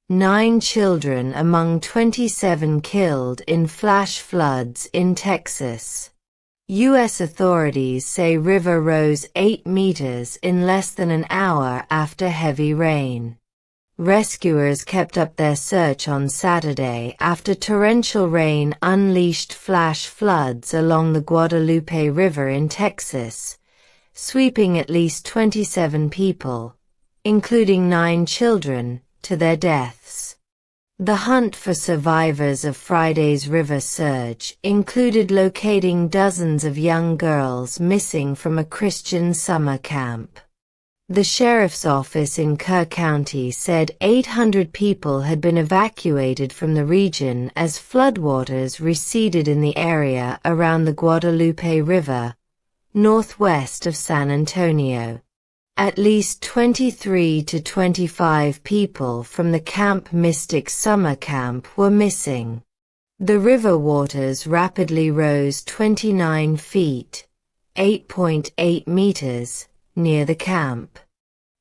9 children among 27 killed in flash floods in Texas. U.S. authorities say river rose 8 meters in less than an hour after heavy rain. Rescuers kept up their search on Saturday after torrential rain unleashed flash floods along the Guadalupe River in Texas, sweeping at least 27 people, including 9 children, to their deaths. The hunt for survivors of Friday's river surge included locating dozens of young girls missing from a Christian summer camp. The sheriff's office in Kerr County said 800 people had been evacuated from the region as floodwaters receded in the area around the Guadalupe River, northwest of San Antonio. At least 23 to 25 people from the Camp Mystic summer camp were missing. The river waters rapidly rose 29 feet, 8.8 meters, near the camp.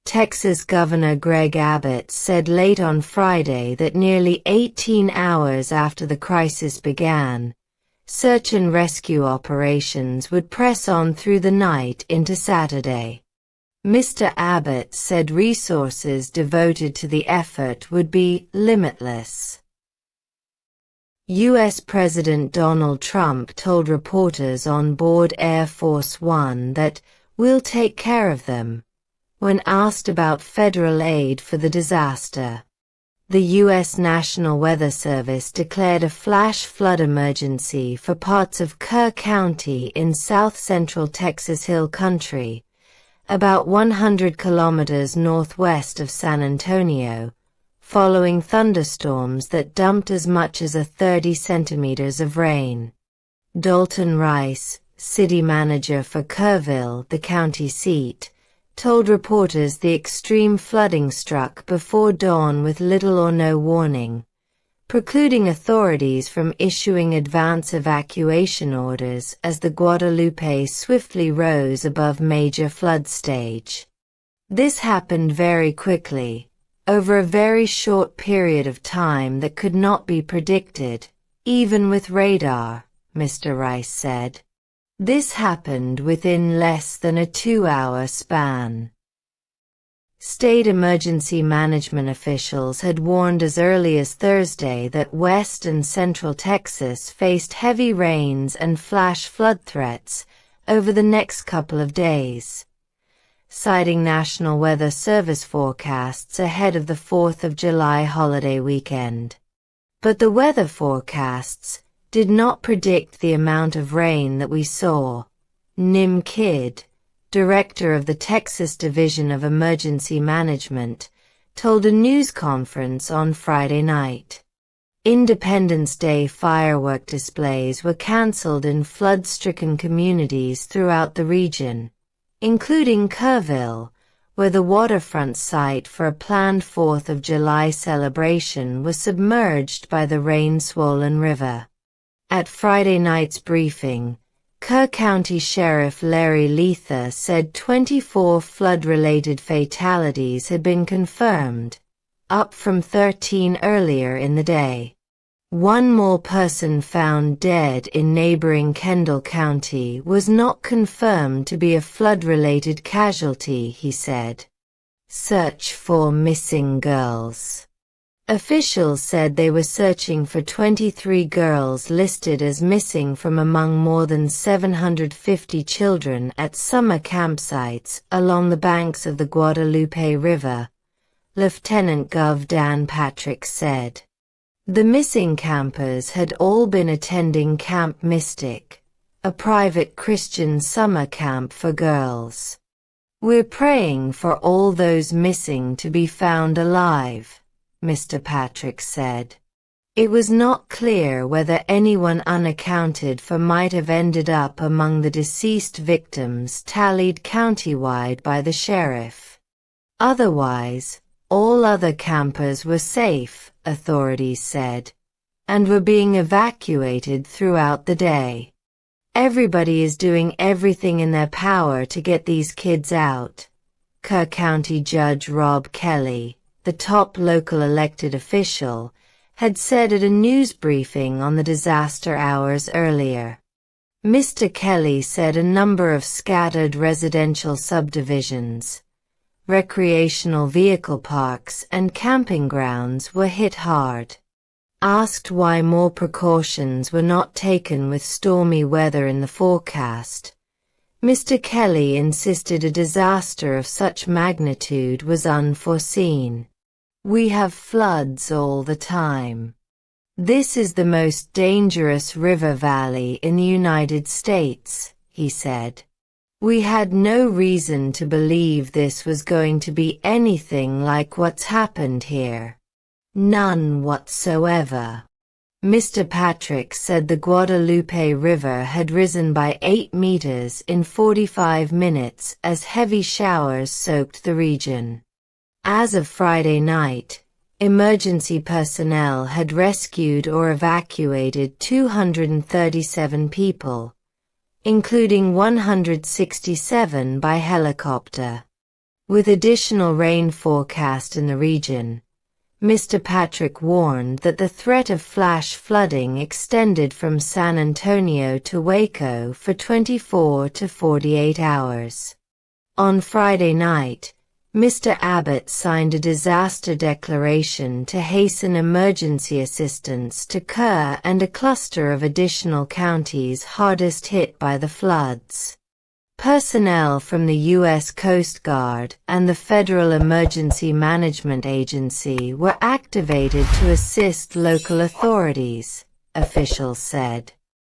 Texas Governor Greg Abbott said late on Friday that nearly 18 hours after the crisis began, search and rescue operations would press on through the night into Saturday. Mr. Abbott said resources devoted to the effort would be limitless. U.S. President Donald Trump told reporters on board Air Force One that "we'll take care of them" when asked about federal aid for the disaster. The U.S. National Weather Service declared a flash flood emergency for parts of Kerr County in south-central Texas Hill Country, about 100 kilometers northwest of San Antonio, following thunderstorms that dumped as much as 30 centimeters of rain. Dalton Rice, city manager for Kerrville, the county seat, told reporters the extreme flooding struck before dawn with little or no warning, precluding authorities from issuing advance evacuation orders as the Guadalupe swiftly rose above major flood stage. This happened very quickly, over a very short period of time that could not be predicted, even with radar, Mr. Rice said. This happened within less than a 2-hour span. State emergency management officials had warned as early as Thursday that West and Central Texas faced heavy rains and flash flood threats over the next couple of days, citing National Weather Service forecasts ahead of the 4th of July holiday weekend. But the weather forecasts did not predict the amount of rain that we saw. Noem Kidd, director of the Texas Division of Emergency Management, told a news conference on Friday night. Independence Day firework displays were canceled in flood-stricken communities throughout the region, including Kerrville, where the waterfront site for a planned 4th of July celebration was submerged by the rain-swollen river. At Friday night's briefing, Kerr County Sheriff Larry Letha said 24 flood-related fatalities had been confirmed, up from 13 earlier in the day. One more person found dead in neighboring Kendall County was not confirmed to be a flood-related casualty, he said. Search for missing girls. Officials said they were searching for 23 girls listed as missing from among more than 750 children at summer campsites along the banks of the Guadalupe River, Lieutenant Gov. Dan Patrick said. The missing campers had all been attending Camp Mystic, a private Christian summer camp for girls. "We're praying for all those missing to be found alive," Mr. Patrick said. It was not clear whether anyone unaccounted for might have ended up among the deceased victims tallied countywide by the sheriff. Otherwise, all other campers were safe, authorities said, and were being evacuated throughout the day. "Everybody is doing everything in their power to get these kids out," Kerr County Judge Rob Kelly, the top local elected official, had said at a news briefing on the disaster hours earlier. Mr. Kelly said a number of scattered residential subdivisions, recreational vehicle parks and camping grounds were hit hard. Asked why more precautions were not taken with stormy weather in the forecast, Mr. Kelly insisted a disaster of such magnitude was unforeseen. "We have floods all the time. This is the most dangerous river valley in the United States," he said. "We had no reason to believe this was going to be anything like what's happened here. None whatsoever." Mr. Patrick said the Guadalupe River had risen by 8 meters in 45 minutes as heavy showers soaked the region. As of Friday night, emergency personnel had rescued or evacuated 237 people, including 167 by helicopter. With additional rain forecast in the region, Mr. Patrick warned that the threat of flash flooding extended from San Antonio to Waco for 24 to 48 hours. On Friday night, Mr. Abbott signed a disaster declaration to hasten emergency assistance to Kerr and a cluster of additional counties hardest hit by the floods. Personnel from the U.S. Coast Guard and the Federal Emergency Management Agency were activated to assist local authorities, officials said.